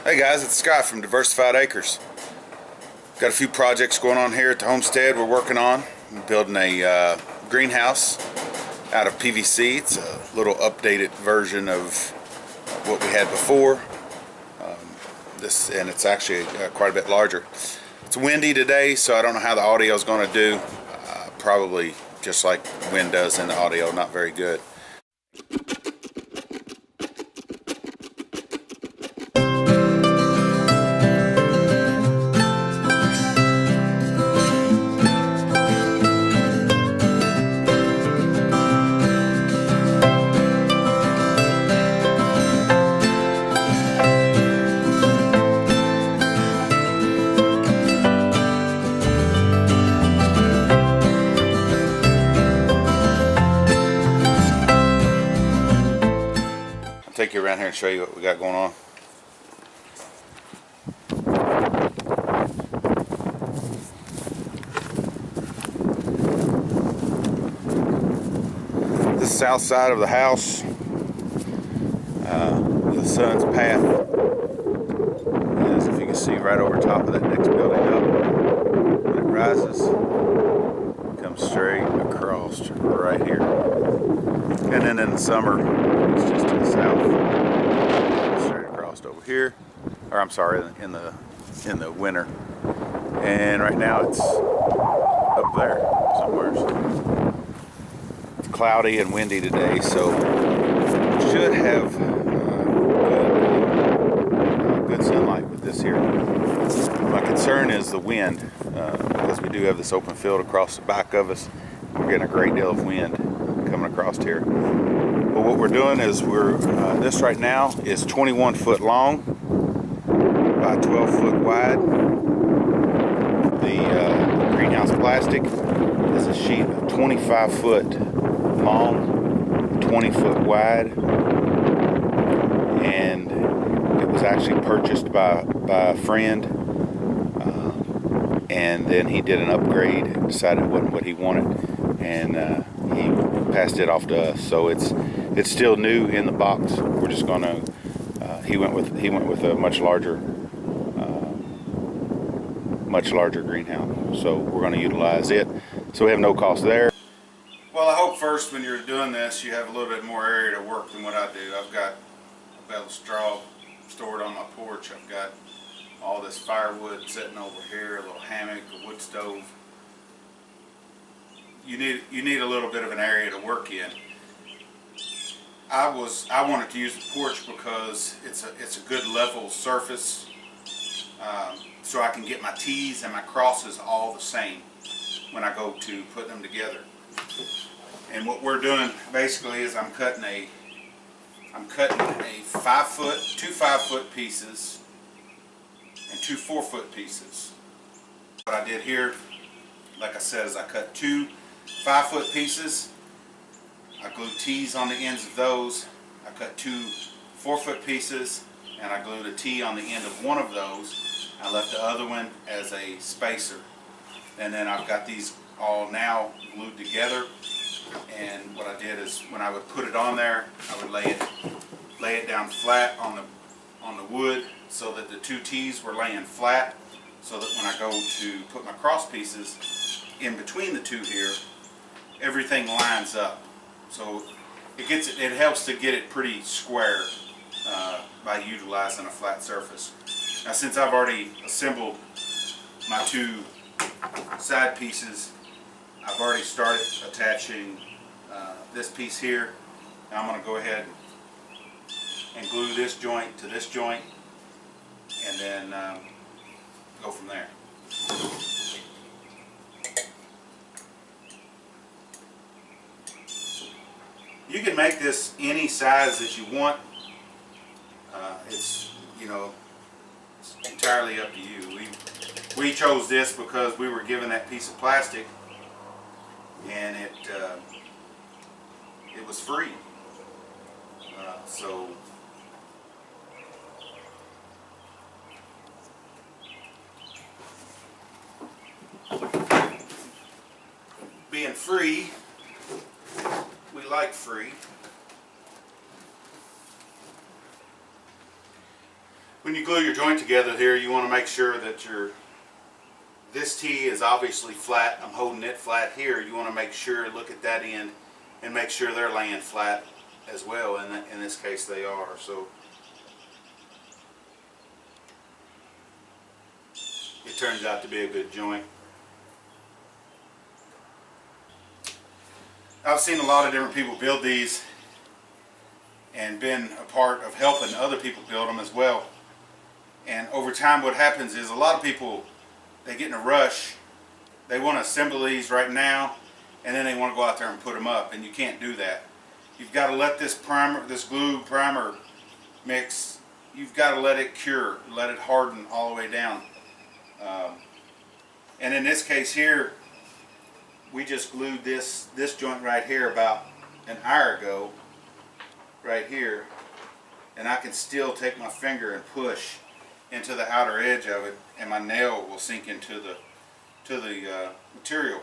Hey guys, it's Scott from Diversified Acres. Got a few projects going on here at the homestead we're working on. We're building a greenhouse out of PVC. It's a little updated version of what we had before. And it's actually quite a bit larger. It's windy today, so I don't know how the audio is going to do. Probably just like wind does in the audio, not very good. Take you around here and show you what we got going on. This south side of the house, the sun's path is, if you can see, right over top of that next building up. When it rises, it comes straight across right here. And then in the summer, it's just to the south, straight across over here. Or I'm sorry, in the winter. And right now it's up there somewhere. It's cloudy and windy today, so should have good sunlight with this here. My concern is the wind, because we do have this open field across the back of us. We're getting a great deal of wind coming across here. But what we're doing is this right now is 21 foot long by 12 foot wide. The greenhouse plastic is a sheet of 25 foot long, 20 foot wide, and it was actually purchased by a friend, and then he did an upgrade and decided it wasn't what he wanted, and he passed it off to us. So it's still new in the box. We're just gonna he went with a much larger greenhouse, so we're going to utilize it. So we have no cost there. Well, I hope first when you're doing this you have a little bit more area to work than what I do. I've got a bale of straw stored on my porch. I've got all this firewood sitting over here, a little hammock, a wood stove. You need a little bit of an area to work in. I wanted to use the porch because it's a good level surface, so I can get my T's and my crosses all the same when I go to put them together. And what we're doing basically is I'm cutting a 5 foot, two 5 foot pieces and two 4 foot pieces. What I did here, like I said, is I cut two 5 foot pieces. I glued T's on the ends of those. I cut two 4 foot pieces and I glued a T on the end of one of those. I left the other one as a spacer. And then I've got these all now glued together. And what I did is when I would put it on there, I would lay it down flat on the wood so that the two T's were laying flat, so that when I go to put my cross pieces in between the two here, everything lines up. So it helps to get it pretty square by utilizing a flat surface. Now, since I've already assembled my two side pieces, I've already started attaching this piece here. Now I'm going to go ahead and glue this joint to this joint, and then go from there. You can make this any size that you want. It's entirely up to you. We chose this because we were given that piece of plastic, and it was free. So being free, we like free. when you glue your joint together here, you want to make sure that this T is obviously flat. I'm holding it flat here. You want to make sure, look at that end, and make sure they're laying flat as well. And in this case, they are. So it turns out to be a good joint. I've seen a lot of different people build these and been a part of helping other people build them as well. And over time what happens is a lot of people, they get in a rush. They want to assemble these right now and then they want to go out there and put them up, and you can't do that. You've got to let this glue primer mix, you've got to let it cure, let it harden all the way down. And in this case here, we just glued this joint right here about an hour ago, right here, and I can still take my finger and push into the outer edge of it, and my nail will sink into the material.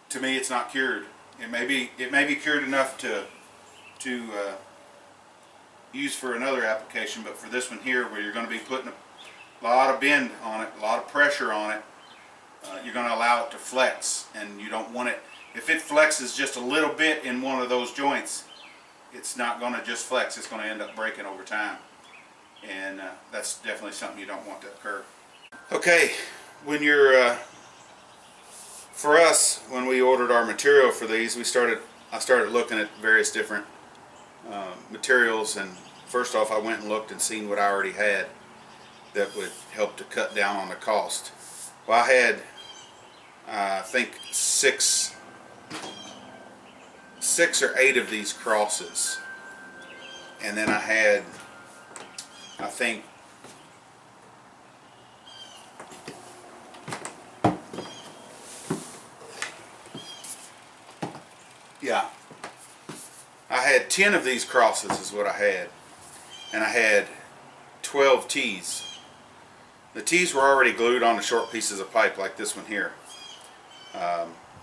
To me, it's not cured. It may be cured enough to use for another application, but for this one here, where you're going to be putting a lot of bend on it, a lot of pressure on it, you're going to allow it to flex, and you don't want it. If it flexes just a little bit in one of those joints, it's not going to just flex. It's going to end up breaking over time, and that's definitely something you don't want to occur. Okay, when you're for us, when we ordered our material for these, I started looking at various different materials, and first off, I went and looked and seen what I already had that would help to cut down on the cost. Well, I had I think six or eight of these crosses, and then I had, I think, yeah, I had 10 of these crosses is what I had, and I had 12 T's. The T's were already glued on the short pieces of pipe like this one here.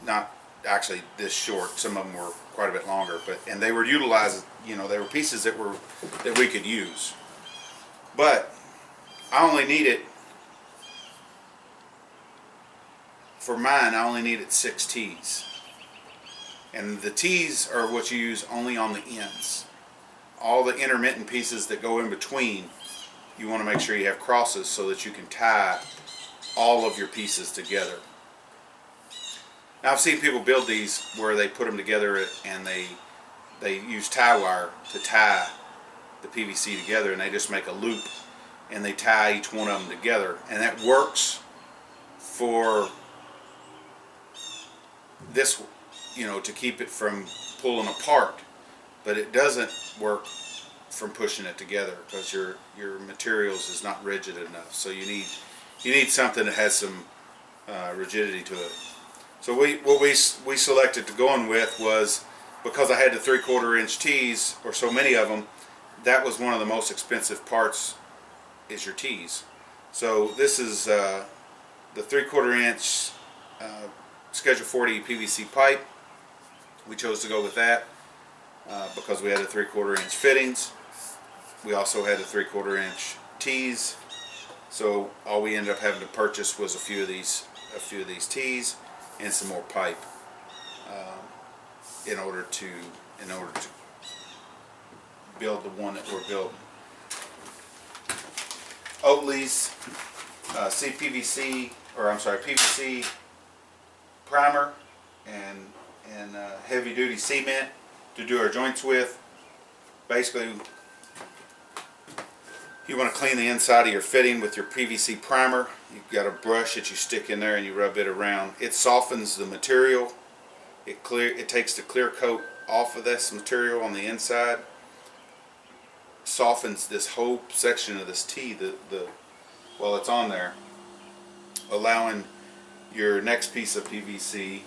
Not actually this short, some of them were quite a bit longer, and they were utilized, you know, they were pieces that we could use. But I only needed, for mine, I only needed 6 T's. And the T's are what you use only on the ends. All the intermittent pieces that go in between, you want to make sure you have crosses so that you can tie all of your pieces together. Now, I've seen people build these where they put them together and they use tie wire to tie the PVC together, and they just make a loop and they tie each one of them together, and that works for this, you know, to keep it from pulling apart, but it doesn't work from pushing it together because your materials is not rigid enough. So you need something that has some rigidity to it. So what we selected to go on with was, because I had the 3/4 inch T's, or so many of them, that was one of the most expensive parts, is your T's. So this is the 3/4 inch Schedule 40 PVC pipe. We chose to go with that because we had the 3/4 inch fittings. We also had the 3/4 inch T's. So all we ended up having to purchase was a few of these T's and some more pipe in order to build the one that we're building. Oakley's PVC primer and heavy duty cement to do our joints with. Basically, you want to clean the inside of your fitting with your PVC primer. You've got a brush that you stick in there and you rub it around. It softens the material. It takes the clear coat off of this material on the inside. Softens this whole section of this T while it's on there, allowing your next piece of PVC.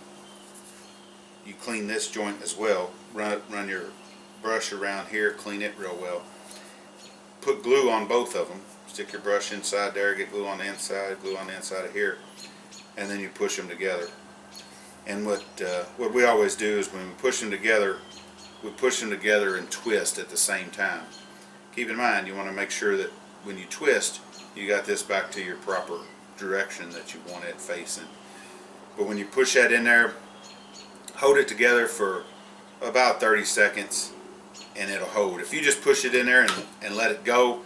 You clean this joint as well. Run your brush around here, clean it real well. Put glue on both of them. Stick your brush inside there, get glue on the inside, glue on the inside of here, and then you push them together. And what we always do is when we push them together and twist at the same time. Keep in mind, you want to make sure that when you twist, you got this back to your proper direction that you want it facing. But when you push that in there, hold it together for about 30 seconds and it'll hold. If you just push it in there and let it go,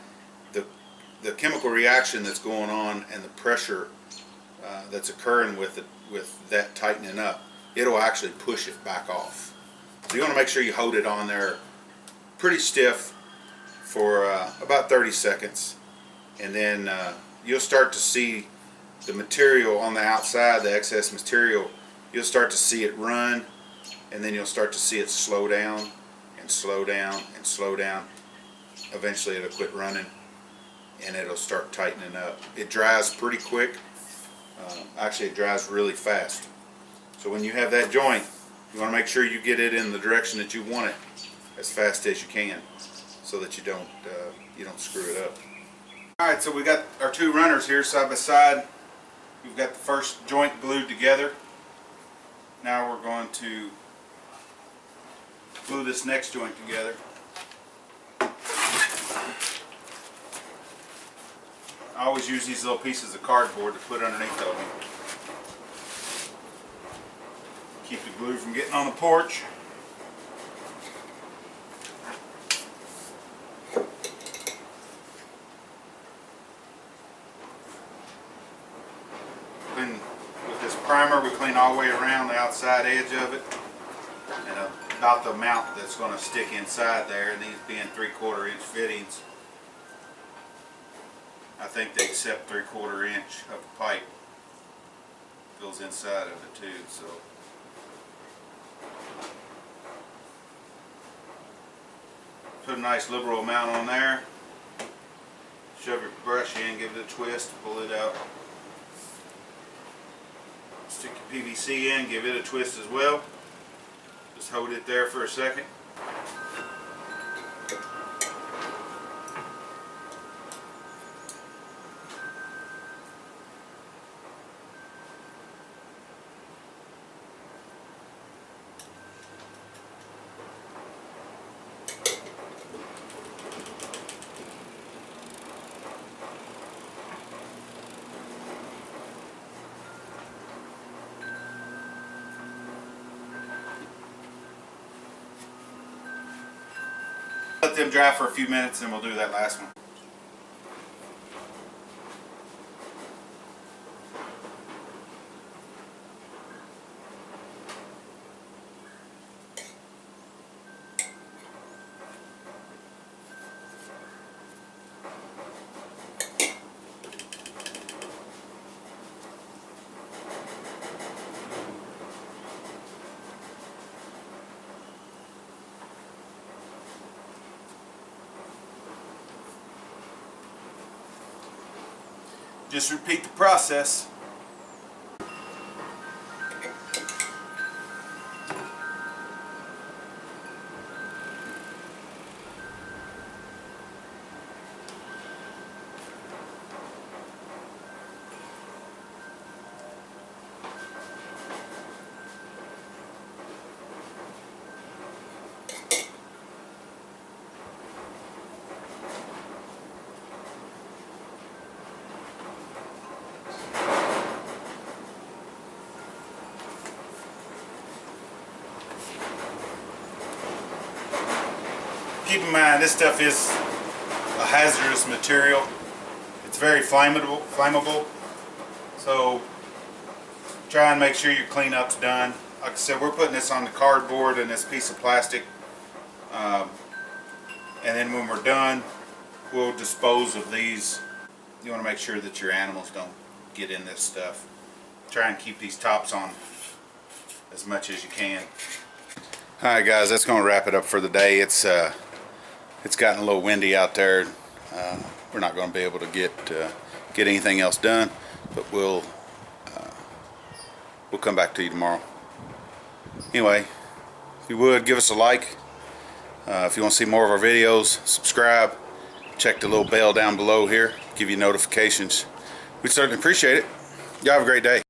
the chemical reaction that's going on and the pressure that's occurring with that tightening up, it'll actually push it back off. So you want to make sure you hold it on there pretty stiff for about 30 seconds, and then you'll start to see the material on the outside, the excess material, you'll start to see it run, and then you'll start to see it slow down and slow down and slow down. Eventually it'll quit running and it'll start tightening up. It dries pretty quick. Actually, it dries really fast. So when you have that joint, you want to make sure you get it in the direction that you want it as fast as you can, so that you don't screw it up. All right, so we got our two runners here side by side. We've got the first joint glued together. Now we're going to glue this next joint together. I always use these little pieces of cardboard to put underneath of them. Keep the glue from getting on the porch. Then with this primer, we clean all the way around the outside edge of it, and about the amount that's going to stick inside there, and these being 3/4 inch fittings. I think they accept 3/4 inch of pipe goes inside of it too. So put a nice liberal amount on there. Shove your brush in, give it a twist, pull it out. Stick your PVC in, give it a twist as well. Just hold it there for a second. Let them dry for a few minutes and we'll do that last one. Just repeat the process. Keep in mind, this stuff is a hazardous material. It's very flammable. So try and make sure your cleanup's done. Like I said, we're putting this on the cardboard and this piece of plastic. And then when we're done, we'll dispose of these. You want to make sure that your animals don't get in this stuff. Try and keep these tops on as much as you can. Alright guys, that's going to wrap it up for the day. It's gotten a little windy out there. We're not going to be able to get anything else done, but we'll come back to you tomorrow. Anyway, if you would, give us a like. If you want to see more of our videos, subscribe. Check the little bell down below here, give you notifications. We'd certainly appreciate it. Y'all have a great day.